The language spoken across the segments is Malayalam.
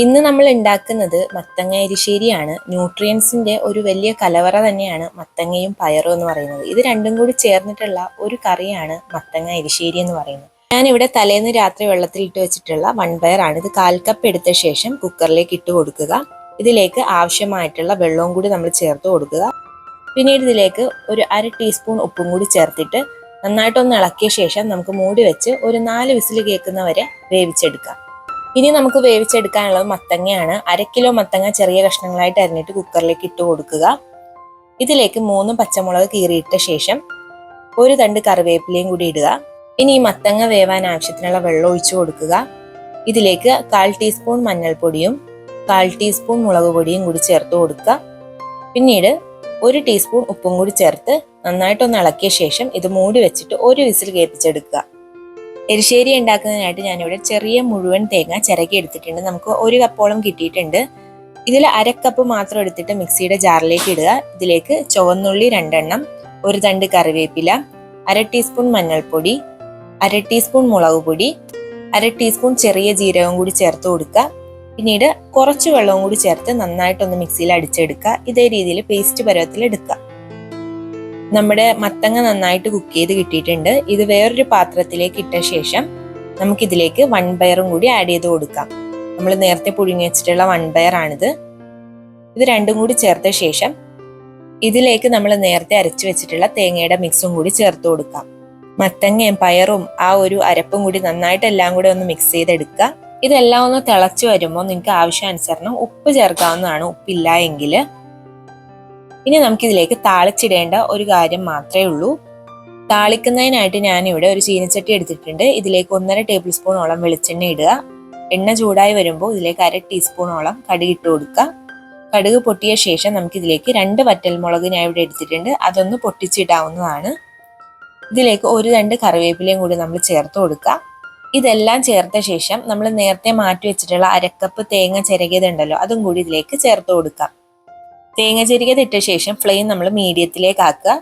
ഇന്ന് നമ്മൾ ഉണ്ടാക്കുന്നത് മത്തങ്ങ എരിശ്ശേരിയാണ്. ന്യൂട്രിയൻസിന്റെ ഒരു വലിയ കലവറ തന്നെയാണ് മത്തങ്ങയും പയറും എന്ന് പറയുന്നത്. ഇത് രണ്ടും കൂടി ചേർന്നിട്ടുള്ള ഒരു കറിയാണ് മത്തങ്ങ എരിശ്ശേരി എന്ന് പറയുന്നത്. ഞാനിവിടെ തലേന്ന് രാത്രി വെള്ളത്തിൽ ഇട്ട് വെച്ചിട്ടുള്ള വൺപയറാണ്. ഇത് 1/4 കപ്പ് എടുത്ത ശേഷം കുക്കറിലേക്ക് ഇട്ട് കൊടുക്കുക. ഇതിലേക്ക് ആവശ്യമായിട്ടുള്ള വെള്ളവും കൂടി നമ്മൾ ചേർത്ത് കൊടുക്കുക. പിന്നീട് ഇതിലേക്ക് ഒരു 1/2 ടീസ്പൂൺ ഉപ്പും കൂടി ചേർത്തിട്ട് നന്നായിട്ടൊന്ന് ഇളക്കിയ ശേഷം നമുക്ക് മൂടി വെച്ച് ഒരു 4 വിസിൽ കേൾക്കുന്നവരെ വേവിച്ചെടുക്കാം. ഇനി നമുക്ക് വേവിച്ചെടുക്കാനുള്ളത് മത്തങ്ങയാണ്. 1/2 കിലോ മത്തങ്ങ ചെറിയ കഷ്ണങ്ങളായിട്ട് അരിഞ്ഞിട്ട് കുക്കറിലേക്ക് ഇട്ട് കൊടുക്കുക. ഇതിലേക്ക് 3 പച്ചമുളക് കീറിയിട്ട ശേഷം ഒരു തണ്ട് കറിവേപ്പിലയും കൂടി ഇടുക. ഇനി ഈ മത്തങ്ങ വേവാൻ ആവശ്യത്തിനുള്ള വെള്ളം ഒഴിച്ചു കൊടുക്കുക. ഇതിലേക്ക് 1/4 ടീസ്പൂൺ മഞ്ഞൾപ്പൊടിയും 1/4 ടീസ്പൂൺ മുളക് പൊടിയും കൂടി ചേർത്ത് കൊടുക്കുക. പിന്നീട് 1 ടീസ്പൂൺ ഉപ്പും കൂടി ചേർത്ത് നന്നായിട്ടൊന്ന് ഇളക്കിയ ശേഷം ഇത് മൂടി വെച്ചിട്ട് ഒരു വിസിൽ കേൾപ്പിച്ചെടുക്കുക. എരിശ്ശേരി ഉണ്ടാക്കുന്നതിനായിട്ട് ഞാനിവിടെ ചെറിയ മുഴുവൻ തേങ്ങ ചിരകി എടുത്തിട്ടുണ്ട്. നമുക്ക് 1 കപ്പോളം കിട്ടിയിട്ടുണ്ട്. ഇതിൽ 1/2 കപ്പ് മാത്രം എടുത്തിട്ട് മിക്സിയുടെ ജാറിലേക്ക് ഇടുക. ഇതിലേക്ക് ചുവന്നുള്ളി 2 എണ്ണം, ഒരു തണ്ട് കറിവേപ്പില, 1/2 ടീസ്പൂൺ മഞ്ഞൾപ്പൊടി, 1/2 ടീസ്പൂൺ മുളക് പൊടി, 1/2 ടീസ്പൂൺ ചെറിയ ജീരകം കൂടി ചേർത്ത് കൊടുക്കുക. പിന്നീട് കുറച്ച് വെള്ളവും കൂടി ചേർത്ത് നന്നായിട്ടൊന്ന് മിക്സിയിൽ അടിച്ചെടുക്കുക. ഇതേ രീതിയിൽ പേസ്റ്റ് പരുവത്തിൽ എടുക്കുക. നമ്മുടെ മത്തങ്ങ നന്നായിട്ട് കുക്ക് ചെയ്ത് കിട്ടിയിട്ടുണ്ട്. ഇത് വേറൊരു പാത്രത്തിലേക്ക് ഇട്ട ശേഷം നമുക്കിതിലേക്ക് വൺപയറും കൂടി ആഡ് ചെയ്ത് കൊടുക്കാം. നമ്മൾ നേരത്തെ പുഴുങ്ങി വെച്ചിട്ടുള്ള വൺപയറാണിത്. ഇത് രണ്ടും കൂടി ചേർത്ത ശേഷം ഇതിലേക്ക് നമ്മൾ നേരത്തെ അരച്ചു വെച്ചിട്ടുള്ള തേങ്ങയുടെ മിക്സും കൂടി ചേർത്ത് കൊടുക്കാം. മത്തങ്ങയും പയറും ആ ഒരു അരപ്പും കൂടി നന്നായിട്ട് എല്ലാം കൂടി ഒന്ന് മിക്സ് ചെയ്തെടുക്കുക. ഇതെല്ലാം ഒന്ന് തിളച്ചു വരുമ്പോൾ നിങ്ങൾക്ക് ആവശ്യാനുസരണം ഉപ്പ് ചേർക്കാവുന്നതാണ്, ഉപ്പില്ല എങ്കിൽ. ഇനി നമുക്കിതിലേക്ക് താളിച്ചിടേണ്ട ഒരു കാര്യം മാത്രമേ ഉള്ളൂ. താളിക്കുന്നതിനായിട്ട് ഞാനിവിടെ ഒരു ചീനച്ചട്ടി എടുത്തിട്ടുണ്ട്. ഇതിലേക്ക് 1.5 ടേബിൾ സ്പൂണോളം വെളിച്ചെണ്ണ ഇടുക. എണ്ണ ചൂടായി വരുമ്പോൾ ഇതിലേക്ക് 1/2 ടീസ്പൂണോളം കടുക് ഇട്ട് കൊടുക്കുക. കടുക് പൊട്ടിയ ശേഷം നമുക്കിതിലേക്ക് 2 വറ്റൽമുളക് ഞാൻ ഇവിടെ എടുത്തിട്ടുണ്ട്. അതൊന്ന് പൊട്ടിച്ചിടാവുന്നതാണ്. ഇതിലേക്ക് ഒരു തണ്ട് കറിവേപ്പിലയും കൂടി നമ്മൾ ചേർത്ത് കൊടുക്കുക. ഇതെല്ലാം ചേർത്ത ശേഷം നമ്മൾ നേരത്തെ മാറ്റി വെച്ചിട്ടുള്ള 1/2 കപ്പ് തേങ്ങ ചിരകിയതുണ്ടല്ലോ, അതും കൂടി ഇതിലേക്ക് ചേർത്ത് കൊടുക്കാം. തേങ്ങ ചിരകിയത് ഇട്ട ശേഷം ഫ്ലെയിം നമ്മൾ മീഡിയത്തിലേക്ക് ആക്കുക.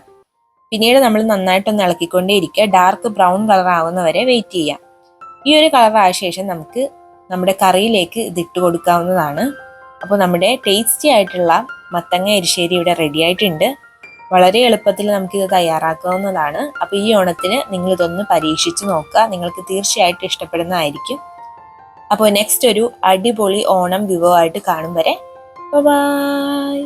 പിന്നീട് നമ്മൾ നന്നായിട്ടൊന്ന് ഇളക്കിക്കൊണ്ടേ ഇരിക്കുക. ഡാർക്ക് ബ്രൗൺ കളർ ആവുന്നവരെ വെയിറ്റ് ചെയ്യാം. ഈ ഒരു കളർ ആയ ശേഷം നമുക്ക് നമ്മുടെ കറിയിലേക്ക് ഇതിട്ട് കൊടുക്കാവുന്നതാണ്. അപ്പോൾ നമ്മുടെ ടേസ്റ്റി ആയിട്ടുള്ള മത്തങ്ങ എരിശ്ശേരി ഇവിടെ റെഡി ആയിട്ടുണ്ട്. വളരെ എളുപ്പത്തിൽ നമുക്കിത് തയ്യാറാക്കാവുന്നതാണ്. അപ്പോൾ ഈ ഓണത്തിന് നിങ്ങൾ ഇതൊന്ന് പരീക്ഷിച്ച് നോക്കുക. നിങ്ങൾക്ക് തീർച്ചയായിട്ടും ഇഷ്ടപ്പെടുന്നതായിരിക്കും. അപ്പോൾ നെക്സ്റ്റ് ഒരു അടിപൊളി ഓണം വിഭവമായിട്ട് കാണും വരെ ബൈ.